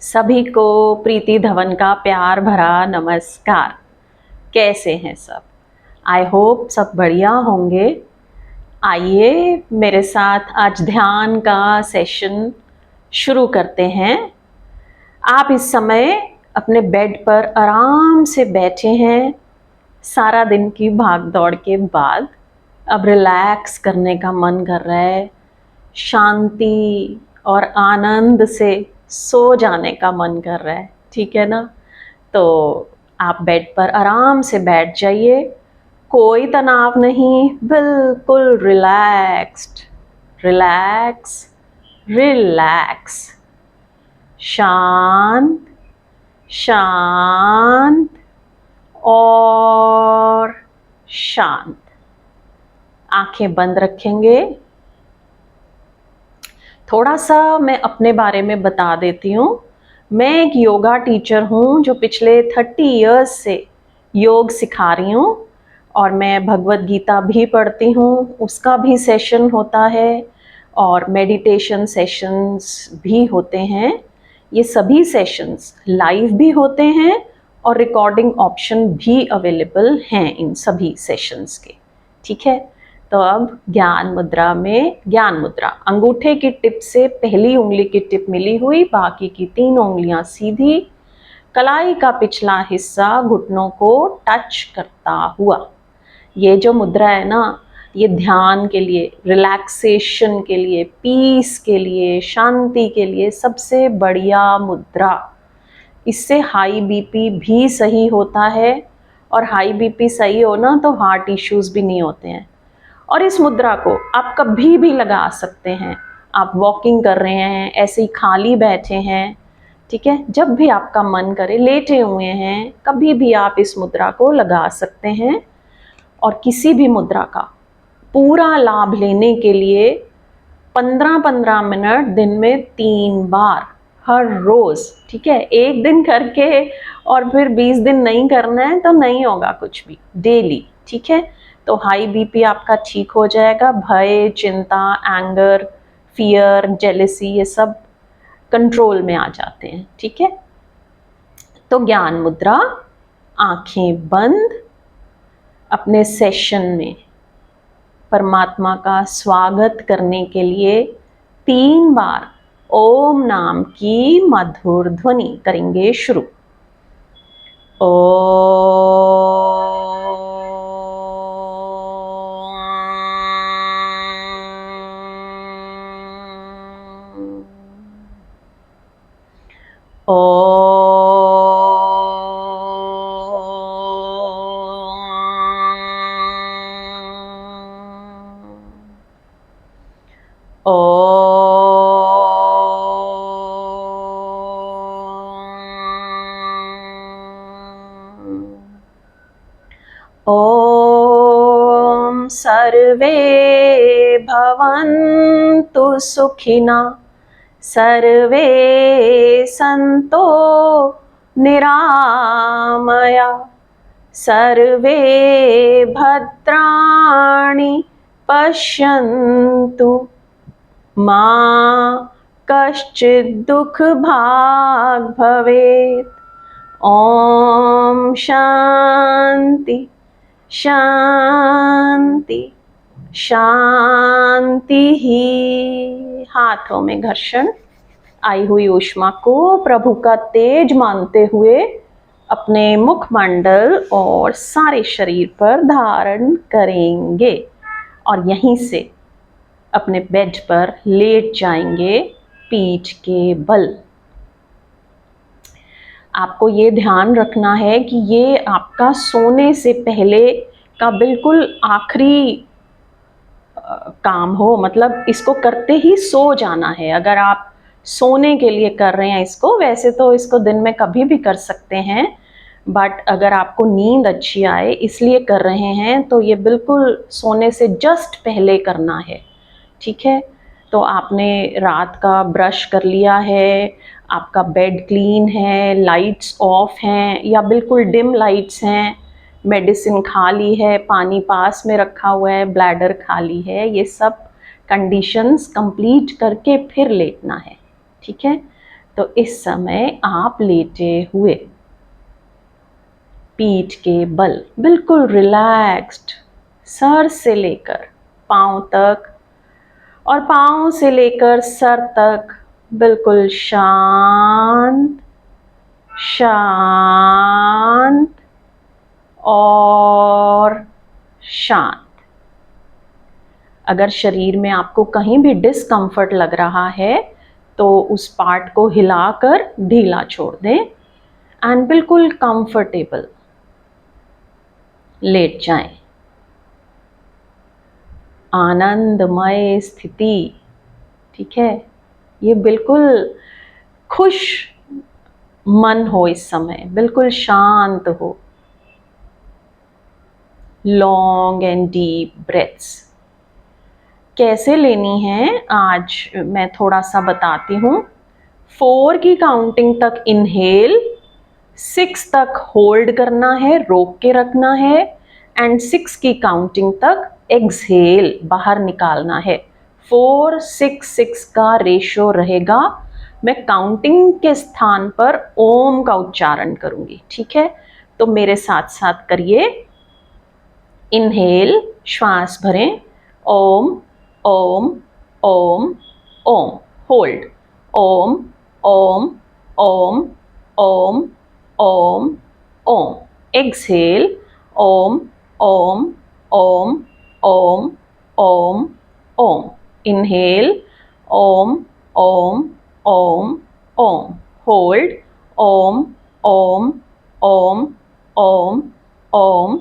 सभी को प्रीति धवन का प्यार भरा नमस्कार। कैसे हैं सब? आई होप सब बढ़िया होंगे। आइए मेरे साथ आज ध्यान का सेशन शुरू करते हैं। आप इस समय अपने बेड पर आराम से बैठे हैं। सारा दिन की भाग दौड़ के बाद अब रिलैक्स करने का मन कर रहा है। शांति और आनंद से सो जाने का मन कर रहा है, ठीक है ना? तो आप बेड पर आराम से बैठ जाइए। कोई तनाव नहीं, बिल्कुल रिलैक्स्ड। रिलैक्स रिलैक्स, शांत शांत और शांत। आंखें बंद रखेंगे। थोड़ा सा मैं अपने बारे में बता देती हूँ। मैं एक योगा टीचर हूँ जो पिछले 30 इयर्स से योग सिखा रही हूँ और मैं भगवत गीता भी पढ़ती हूँ, उसका भी सेशन होता है और मेडिटेशन सेशंस भी होते हैं। ये सभी सेशंस लाइव भी होते हैं और रिकॉर्डिंग ऑप्शन भी अवेलेबल हैं इन सभी सेशंस के, ठीक है? तो अब ज्ञान मुद्रा में, ज्ञान मुद्रा अंगूठे की टिप से पहली उंगली की टिप मिली हुई, बाकी की 3 उंगलियां सीधी, कलाई का पिछला हिस्सा घुटनों को टच करता हुआ। ये जो मुद्रा है ना, ये ध्यान के लिए, रिलैक्सेशन के लिए, पीस के लिए, शांति के लिए सबसे बढ़िया मुद्रा। इससे हाई बीपी भी सही होता है और हाई बीपी सही हो ना तो हार्ट इश्यूज भी नहीं होते हैं। और इस मुद्रा को आप कभी भी लगा सकते हैं। आप वॉकिंग कर रहे हैं, ऐसे ही खाली बैठे हैं, ठीक है? जब भी आपका मन करे, लेटे हुए हैं, कभी भी आप इस मुद्रा को लगा सकते हैं। और किसी भी मुद्रा का पूरा लाभ लेने के लिए 15-15 मिनट दिन में 3 बार हर रोज, ठीक है? एक दिन करके और फिर 20 दिन नहीं करना है तो नहीं होगा कुछ भी, डेली, ठीक है? तो हाई बीपी आपका ठीक हो जाएगा। भय, चिंता, एंगर, फियर, जेलेसी, ये सब कंट्रोल में आ जाते हैं, ठीक है? तो ज्ञान मुद्रा, आंखें बंद, अपने सेशन में परमात्मा का स्वागत करने के लिए 3 बार ओम नाम की मधुर ध्वनि करेंगे शुरू। ओम सर्वे भवन्तु सुखिनः, सर्वे सन्तो निरामया, सर्वे भद्राणि पश्यन्तु, मा कश्चित् दुःखभाग् भवेत्। ओम शांति शांति शांति ही। हाथों में घर्षण, आई हुई ऊष्मा को प्रभु का तेज मानते हुए अपने मुखमंडल और सारे शरीर पर धारण करेंगे और यहीं से अपने बेड पर लेट जाएंगे पीठ के बल। आपको ये ध्यान रखना है कि ये आपका सोने से पहले का बिल्कुल आखिरी काम हो, मतलब इसको करते ही सो जाना है। अगर आप सोने के लिए कर रहे हैं इसको, वैसे तो इसको दिन में कभी भी कर सकते हैं, बट अगर आपको नींद अच्छी आए इसलिए कर रहे हैं तो ये बिल्कुल सोने से जस्ट पहले करना है, ठीक है? तो आपने रात का ब्रश कर लिया है, आपका बेड क्लीन है, लाइट्स ऑफ हैं या बिल्कुल डिम लाइट्स हैं, मेडिसिन खा ली है, पानी पास में रखा हुआ है, ब्लैडर खाली है, ये सब कंडीशंस कंप्लीट करके फिर लेटना है, ठीक है? तो इस समय आप लेटे हुए, पीठ के बल बिल्कुल रिलैक्स्ड, सर से लेकर पांव तक और पांव से लेकर सर तक बिल्कुल शांत शांत और शांत। अगर शरीर में आपको कहीं भी डिस्कम्फर्ट लग रहा है तो उस पार्ट को हिलाकर ढीला छोड़ दें एंड बिल्कुल कंफर्टेबल लेट जाएं। आनंदमय स्थिति, ठीक है, ये बिल्कुल खुश मन हो, इस समय बिल्कुल शांत हो। लॉन्ग एंड डीप ब्रेथ्स कैसे लेनी है आज मैं थोड़ा सा बताती हूँ। 4 की काउंटिंग तक इनहेल, 6 तक होल्ड करना है, रोक के रखना है, एंड 6 की काउंटिंग तक एक्सहेल, बाहर निकालना है। 4, 6, 6 का रेशो रहेगा। मैं काउंटिंग के स्थान पर ओम का उच्चारण करूंगी, ठीक है? तो मेरे साथ साथ करिए। इनहेल, श्वास भरें, Om Om Om Om, hold, Om Om Om Om Om Om, exhale, Om Om Om Om Om Om, inhale, Om Om Om Om, hold, Om Om Om Om Om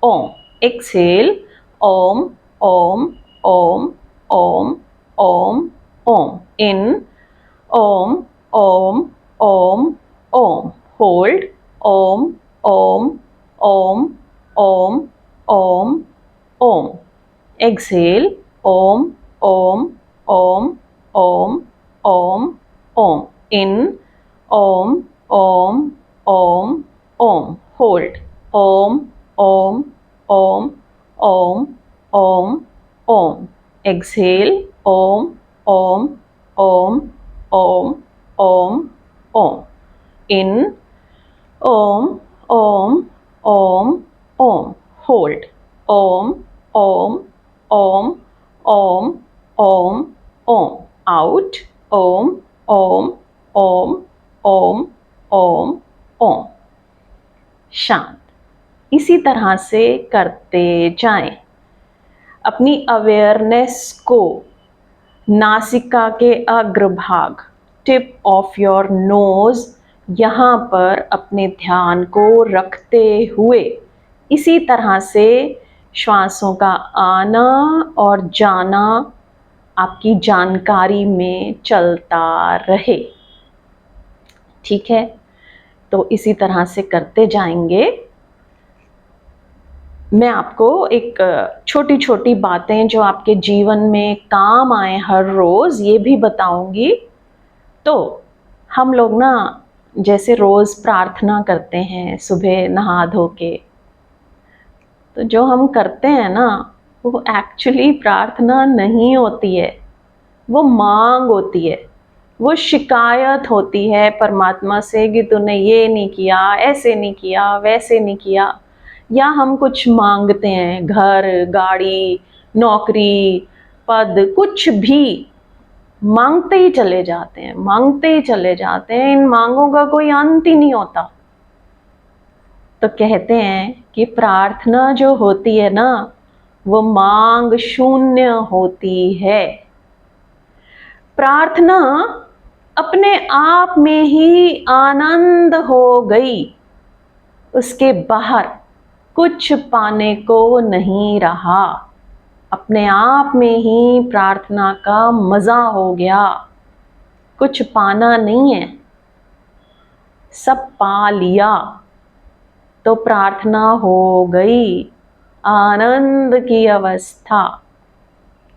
Om, exhale, Om Om Om Om Om Om, इन, ओम ओम ओम ओम, होल्ड, ओम ओम ओम ओम ओम ओम, एक्सहेल, ओम ओम ओम ओम ओम ओम, इन, ओम ओम ओम ओम, होल्ड, ओम ओम ओम ओम ओम ओम, एक्सहेल, ओम ओम ओम ओम ओम ओम, इन, ओम ओम ओम ओम, होल्ड, ओम ओम ओम ओम ओम ओम, आउट, ओम ओम ओम ओम ओम ओम, शांत। इसी तरह से करते जाएं। अपनी अवेयरनेस को नासिका के अग्रभाग, टिप ऑफ योर नोज, यहाँ पर अपने ध्यान को रखते हुए इसी तरह से श्वासों का आना और जाना आपकी जानकारी में चलता रहे, ठीक है? तो इसी तरह से करते जाएंगे। मैं आपको एक छोटी छोटी बातें जो आपके जीवन में काम आए हर रोज़, ये भी बताऊंगी। तो हम लोग ना जैसे रोज़ प्रार्थना करते हैं सुबह नहा धो के, तो जो हम करते हैं ना वो एक्चुअली प्रार्थना नहीं होती है, वो मांग होती है, वो शिकायत होती है परमात्मा से कि तूने ये नहीं किया, ऐसे नहीं किया, वैसे नहीं किया। या हम कुछ मांगते हैं, घर, गाड़ी, नौकरी, पद, कुछ भी मांगते ही चले जाते हैं, मांगते ही चले जाते हैं। इन मांगों का कोई अंत ही नहीं होता। तो कहते हैं कि प्रार्थना जो होती है ना वो मांग शून्य होती है। प्रार्थना अपने आप में ही आनंद हो गई, उसके बाहर कुछ पाने को नहीं रहा। अपने आप में ही प्रार्थना का मजा हो गया, कुछ पाना नहीं है, सब पा लिया। तो प्रार्थना हो गई आनंद की अवस्था,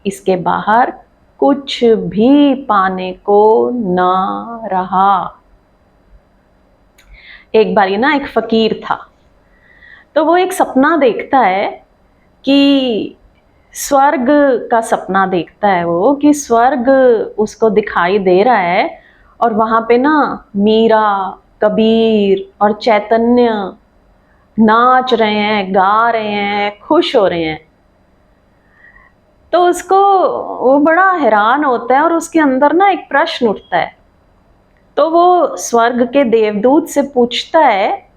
इसके बाहर कुछ भी पाने को ना रहा। एक बारी ना एक फकीर था, तो वो एक सपना देखता है कि स्वर्ग का सपना देखता है वो, कि स्वर्ग उसको दिखाई दे रहा है और वहाँ पे ना मीरा, कबीर और चैतन्य नाच रहे हैं, गा रहे हैं, खुश हो रहे हैं। तो उसको वो बड़ा हैरान होता है और उसके अंदर ना एक प्रश्न उठता है। तो वो स्वर्ग के देवदूत से पूछता है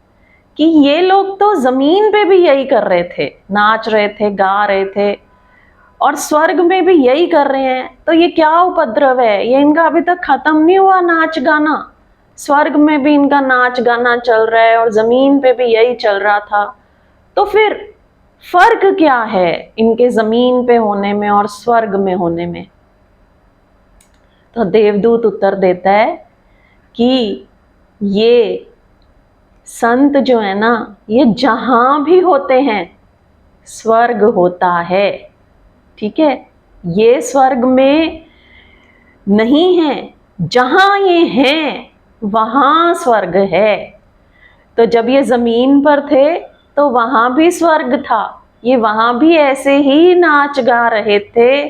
कि ये लोग तो जमीन पे भी यही कर रहे थे, नाच रहे थे, गा रहे थे, और स्वर्ग में भी यही कर रहे हैं, तो ये क्या उपद्रव है? ये इनका अभी तक खत्म नहीं हुआ नाच गाना? स्वर्ग में भी इनका नाच गाना चल रहा है और जमीन पे भी यही चल रहा था, तो फिर फर्क क्या है इनके जमीन पे होने में और स्वर्ग में होने में? तो देवदूत उत्तर देता है कि ये संत जो है ना, ये जहां भी होते हैं स्वर्ग होता है, ठीक है? ये स्वर्ग में नहीं है, जहां ये हैं वहां स्वर्ग है। तो जब ये जमीन पर थे तो वहां भी स्वर्ग था, ये वहां भी ऐसे ही नाच गा रहे थे,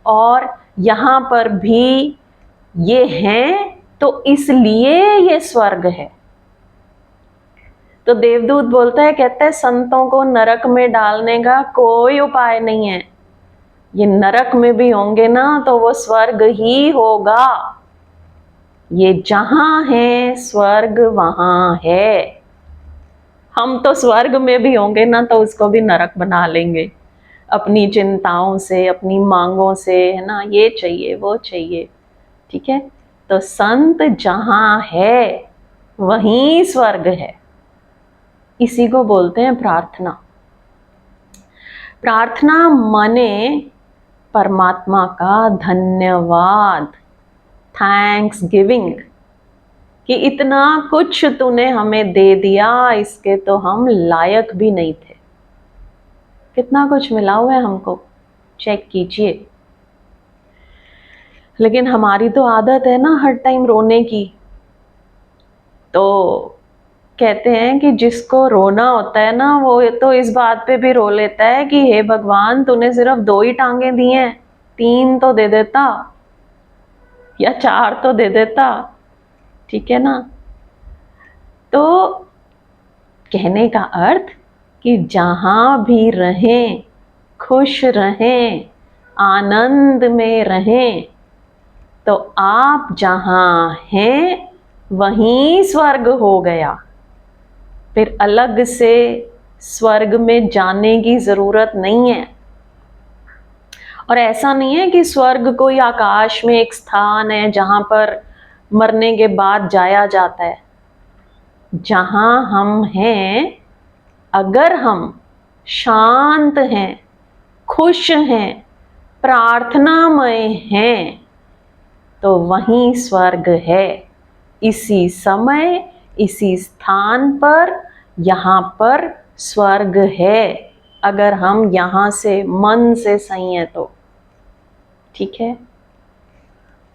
और यहाँ पर भी ये हैं, तो इसलिए ये स्वर्ग है। तो देवदूत बोलता है, कहता है संतों को नरक में डालने का कोई उपाय नहीं है, ये नरक में भी होंगे ना तो वो स्वर्ग ही होगा। ये जहां है स्वर्ग वहां है। हम तो स्वर्ग में भी होंगे ना तो उसको भी नरक बना लेंगे अपनी चिंताओं से, अपनी मांगों से, है ना, ये चाहिए वो चाहिए, ठीक है? तो संत जहां है वहीं स्वर्ग है। इसी को बोलते हैं प्रार्थना। प्रार्थना माने परमात्मा का धन्यवाद, थैंक्स गिविंग, कि इतना कुछ तूने हमें दे दिया, इसके तो हम लायक भी नहीं थे। कितना कुछ मिला हुआ है हमको, चेक कीजिए। लेकिन हमारी तो आदत है ना हर टाइम रोने की। तो कहते हैं कि जिसको रोना होता है ना, वो तो इस बात पे भी रो लेता है कि हे भगवान, तूने सिर्फ 2 ही टांगे दी हैं, 3 तो दे देता या 4 तो दे देता, ठीक है ना? तो कहने का अर्थ कि जहां भी रहें, खुश रहें, आनंद में रहें, तो आप जहां हैं वहीं स्वर्ग हो गया। फिर अलग से स्वर्ग में जाने की जरूरत नहीं है। और ऐसा नहीं है कि स्वर्ग कोई आकाश में एक स्थान है जहां पर मरने के बाद जाया जाता है। जहां हम हैं, अगर हम शांत हैं, खुश हैं, प्रार्थनामय हैं, तो वहीं स्वर्ग है। इसी समय, इसी स्थान पर, यहाँ पर स्वर्ग है, अगर हम यहाँ से मन से सही हैं तो, ठीक है?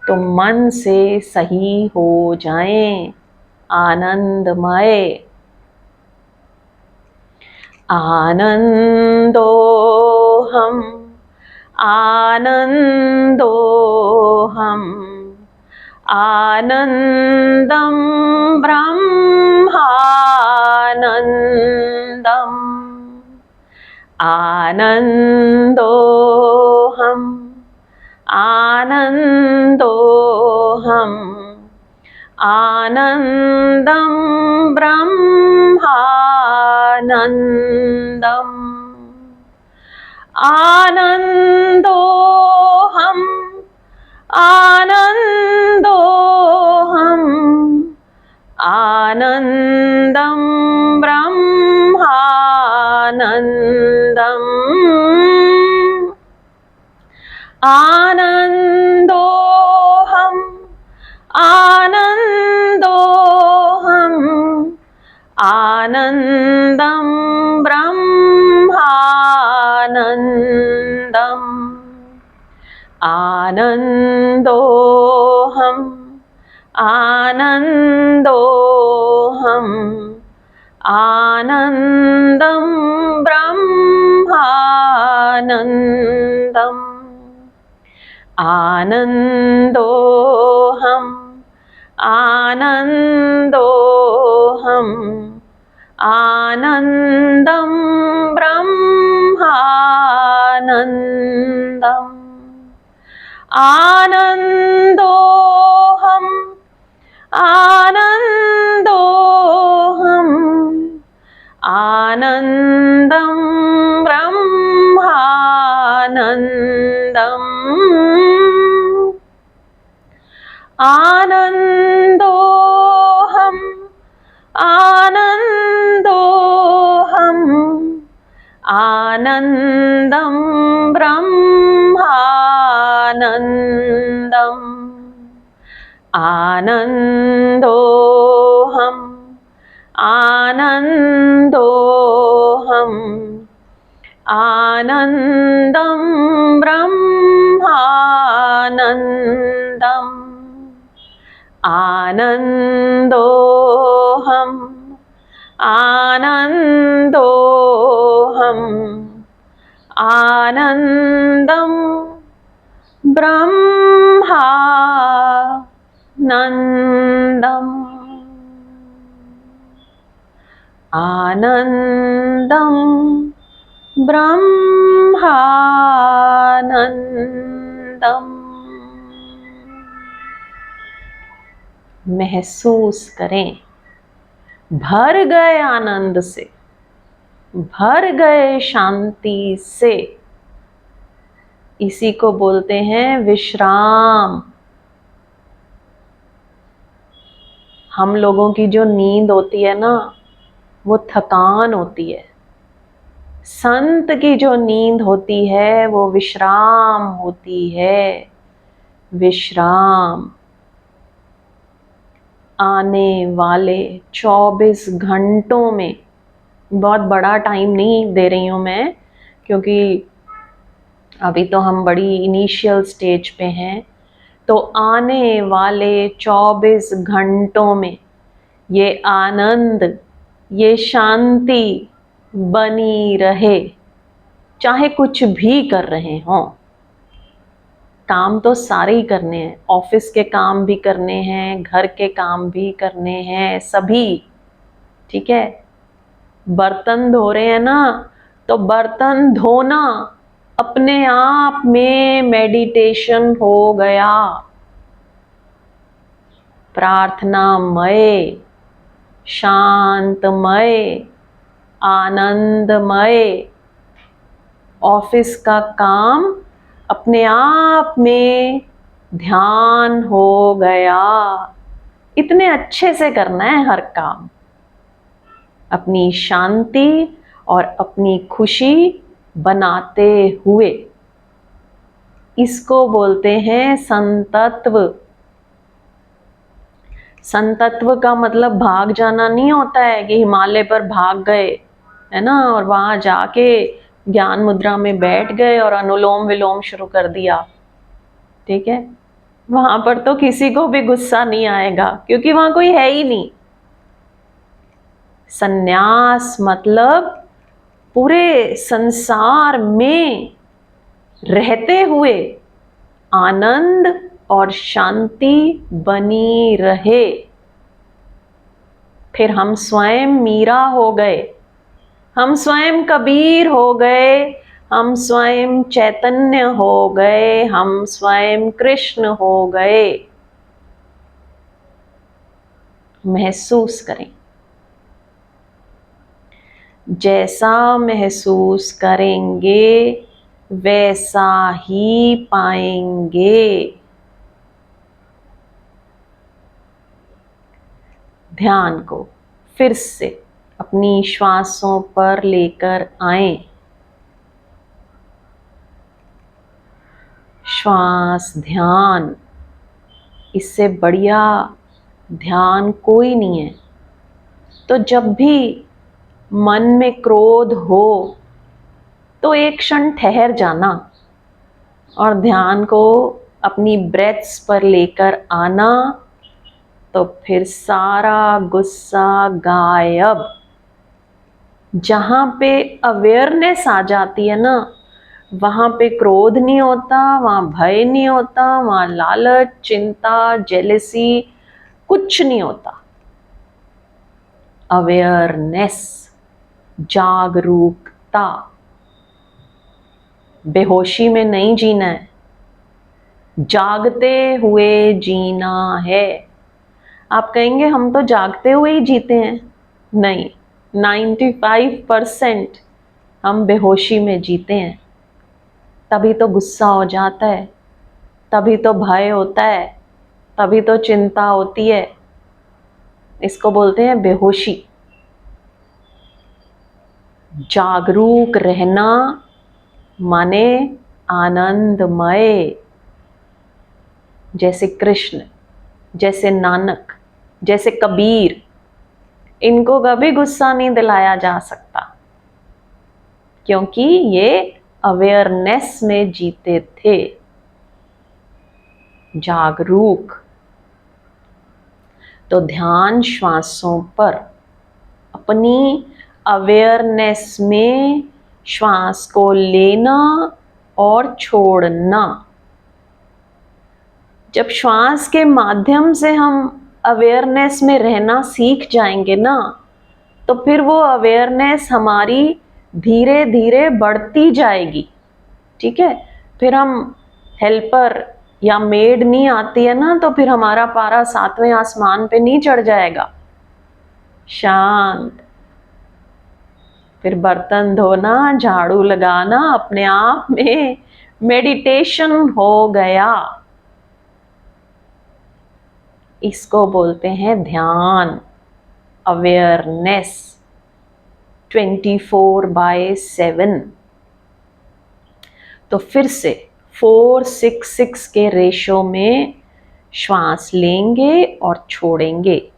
तो मन से सही हो जाएं, आनंदमय। आनंदो हम, आनंदो हम, आनंदम ब्रह्मानंदम, आनंदो हम, आनंदो हम, आनंदम ब्रह्मानंदम, आनंदो हम, आनंदो हम, आनंदम ब्रह्मानंदम, आनंदो हम, आनंदो हम, आनंदम ब्रह्मानंदम, आनंदो हम, आनंदो हम, आनंदम ब्रह्मानंदम, आनंदो हम, आनन्दोऽहम् आनन्दं ब्रह्मानन्दम् आनन्दोऽहम् आनन्दोऽहम् आनन्दं ब्रह्मानन्दम् आनन्दोऽहम् आनन्दोऽहम् आनन्दं ब्रह्मानन्दम् आनन्दोऽहम् आनन्दोऽहम् आनन्दं ब्रह्मानन्दम् आनन्दोऽहम् आनन्दोऽहम् आनन्दं ब्रह्मानन्दम् आनन्दं ब्रह्मानन्दम्। महसूस करें, भर गए आनंद से, भर गए शांति से। इसी को बोलते हैं विश्राम। हम लोगों की जो नींद होती है ना, वो थकान होती है। संत की जो नींद होती है वो विश्राम होती है। विश्राम। आने वाले 24 घंटों में, बहुत बड़ा टाइम नहीं दे रही हूँ मैं, क्योंकि अभी तो हम बड़ी इनिशियल स्टेज पे हैं। तो आने वाले 24 घंटों में ये आनंद, ये शांति बनी रहे, चाहे कुछ भी कर रहे हों। काम तो सारे ही करने हैं, ऑफिस के काम भी करने हैं, घर के काम भी करने हैं, सभी। ठीक है, बर्तन धो रहे हैं ना, तो बर्तन धोना अपने आप में मेडिटेशन हो गया। प्रार्थनामय, शांतमय, आनंदमय ऑफिस का काम अपने आप में ध्यान हो गया। इतने अच्छे से करना है हर काम, अपनी शांति और अपनी खुशी बनाते हुए। इसको बोलते हैं संतत्व। संतत्व का मतलब भाग जाना नहीं होता है कि हिमालय पर भाग गए, है ना, और वहां जाके ज्ञान मुद्रा में बैठ गए और अनुलोम विलोम शुरू कर दिया। ठीक है, वहां पर तो किसी को भी गुस्सा नहीं आएगा, क्योंकि वहां कोई है ही नहीं। संन्यास मतलब पूरे संसार में रहते हुए आनंद और शांति बनी रहे। फिर हम स्वयं मीरा हो गए, हम स्वयं कबीर हो गए, हम स्वयं चैतन्य हो गए, हम स्वयं कृष्ण हो गए। महसूस करें, जैसा महसूस करेंगे वैसा ही पाएंगे। ध्यान को फिर से अपनी श्वासों पर लेकर आएं। श्वास ध्यान, इससे बढ़िया ध्यान कोई नहीं है। तो जब भी मन में क्रोध हो तो एक क्षण ठहर जाना और ध्यान को अपनी ब्रेथ्स पर लेकर आना, तो फिर सारा गुस्सा गायब। जहाँ पे अवेयरनेस आ जाती है ना, वहाँ पे क्रोध नहीं होता, वहाँ भय नहीं होता, वहाँ लालच, चिंता, जेलसी कुछ नहीं होता। अवेयरनेस, जागरूकता। बेहोशी में नहीं जीना है, जागते हुए जीना है। आप कहेंगे हम तो जागते हुए ही जीते हैं। नहीं, 95% हम बेहोशी में जीते हैं। तभी तो गुस्सा हो जाता है, तभी तो भय होता है, तभी तो चिंता होती है। इसको बोलते हैं बेहोशी। जागरूक रहना माने आनंदमय, जैसे कृष्ण, जैसे नानक, जैसे कबीर। इनको कभी गुस्सा नहीं दिलाया जा सकता, क्योंकि ये अवेयरनेस में जीते थे, जागरूक। तो ध्यान श्वासों पर, अपनी अवेयरनेस में श्वास को लेना और छोड़ना। जब श्वास के माध्यम से हम अवेयरनेस में रहना सीख जाएंगे ना, तो फिर वो अवेयरनेस हमारी धीरे धीरे बढ़ती जाएगी। ठीक है, फिर हम हेल्पर या मेड नहीं आती है ना, तो फिर हमारा पारा 7वें आसमान पे नहीं चढ़ जाएगा। शांत। फिर बर्तन धोना, झाड़ू लगाना अपने आप में मेडिटेशन हो गया। इसको बोलते हैं ध्यान, अवेयरनेस 24/7। तो फिर से 4-6-6 के रेशो में श्वास लेंगे और छोड़ेंगे।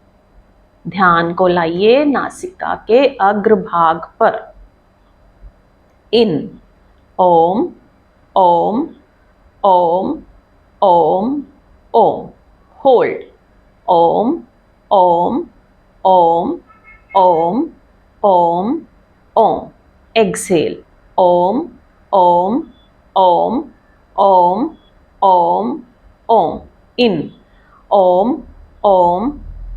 ध्यान को लाइए नासिका के अग्रभाग पर। इन, ओम ओम ओम ओम ओम। होल्ड, ओम ओम ओम ओम ओम ओम। एक्सेल, ओम ओम ओम ओम ओम ओम। इन, ओम ओम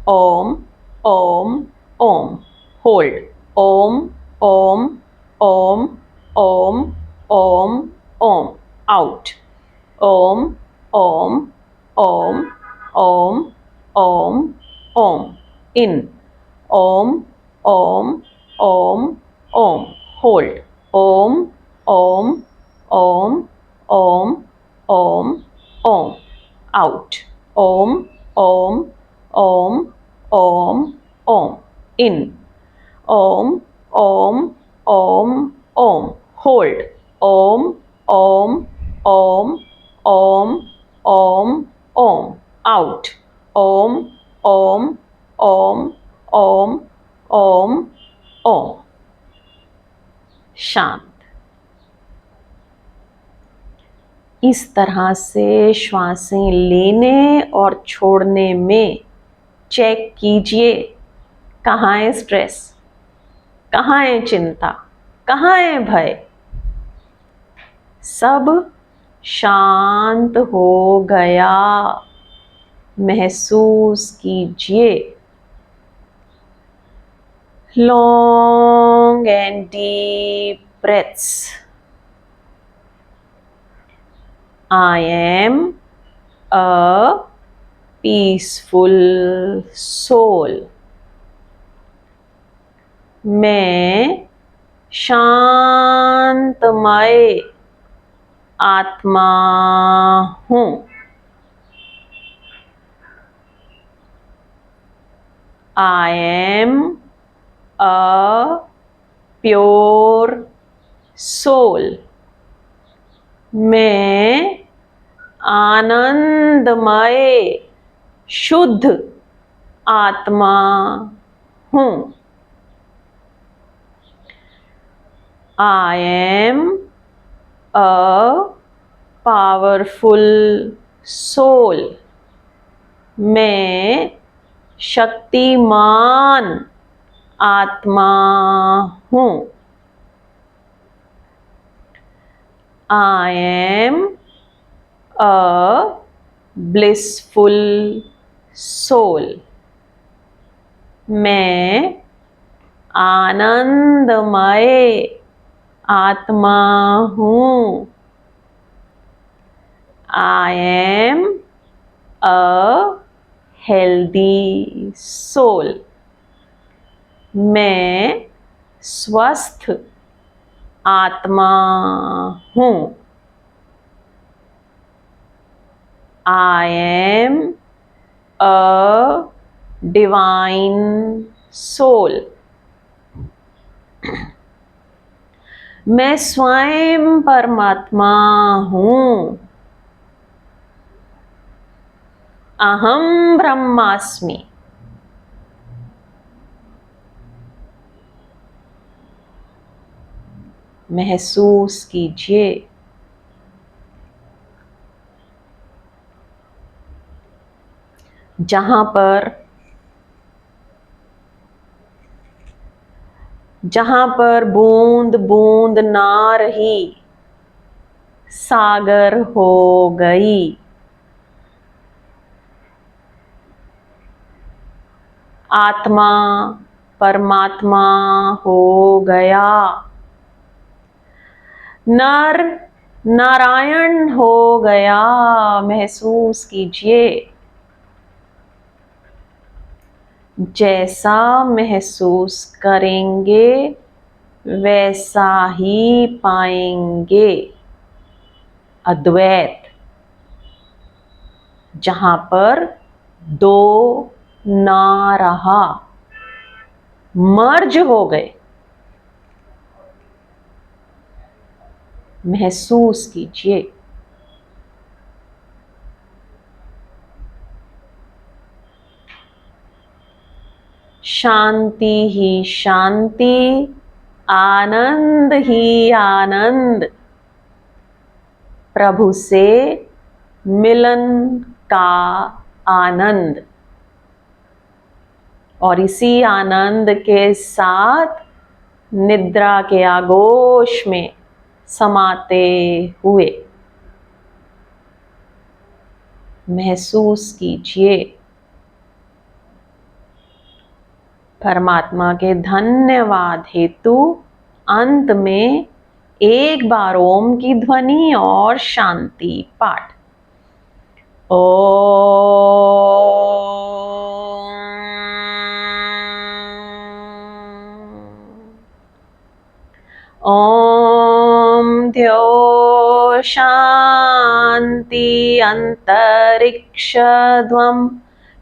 ओम ओम ओम। होल्ड, ओम ओम ओम ओम ओम ओम। आउट, ओम ओम ओम ओम ओम ओम। इन, ओम ओम ओम ओम। होल्ड, ओम ओम ओम ओम ओम ओम। आउट, ओम ओम ओम ओम ओम। इन, ओम ओम ओम ओम। होल्ड, ओम ओम ओम ओम ओम ओम। आउट, ओम ओम ओम ओम ओम ओम। शांत। इस तरह से श्वासें लेने और छोड़ने में चेक कीजिए, कहाँ है स्ट्रेस, कहाँ है चिंता, कहाँ है भय। सब शांत हो गया, महसूस कीजिए। Long and deep breaths. I am a peaceful soul. मैं शांतमय आत्मा हूँ। I am a pure soul. मैं आनंदमय शुद्ध आत्मा हूँ। I am a powerful soul. मैं शक्तिमान आत्मा हूँ। I am a blissful soul. मैं आनंदमय आत्मा हूँ। I am a healthy soul. मैं स्वस्थ आत्मा हूँ। I am a divine soul. मैं स्वयं परमात्मा हूँ। अहम ब्रह्मास्मि। महसूस कीजिए जहां पर बूंद बूंद ना रही, सागर हो गई। आत्मा परमात्मा हो गया। नर नारायण हो गया। महसूस कीजिए। जैसा महसूस करेंगे वैसा ही पाएंगे। अद्वैत, जहां पर दो ना रहा, मर्ज हो गए। महसूस कीजिए। शांति ही शांति, आनंद ही आनंद। प्रभु से मिलन का आनंद। और इसी आनंद के साथ निद्रा के आगोश में समाते हुए महसूस कीजिए। परमात्मा के धन्यवाद हेतु अंत में एक बार ओम की ध्वनि और शांति पाठ। ओम द्यो शांति अंतरिक्षध्वं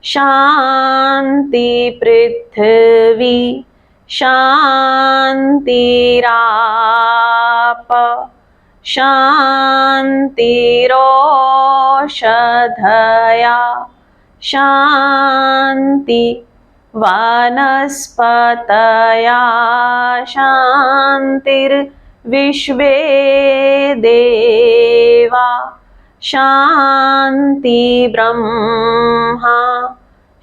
शांति पृथ्वी शांतिराप शांतिरोषधया शांति वनस्पतया शांतिर्विश्वे देवा शांति ब्रह्मा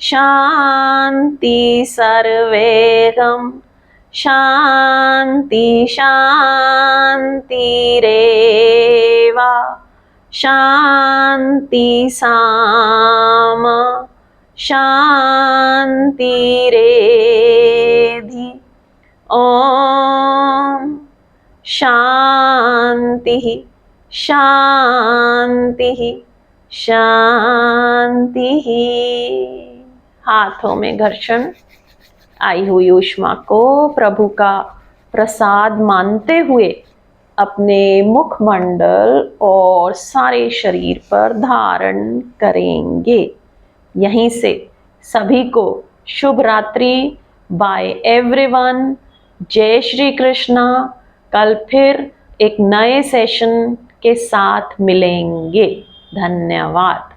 शांति सर्वेगम शांति शांतिरेवा शांति साम शांतिरेधि। ओम शांति शांति शांति। हाथों में घर्षण, आई हुई ऊष्मा को प्रभु का प्रसाद मानते हुए अपने मुखमंडल और सारे शरीर पर धारण करेंगे। यहीं से सभी को शुभ रात्रि बाय एवरीवन। जय श्री कृष्णा। कल फिर एक नए सेशन के साथ मिलेंगे। धन्यवाद।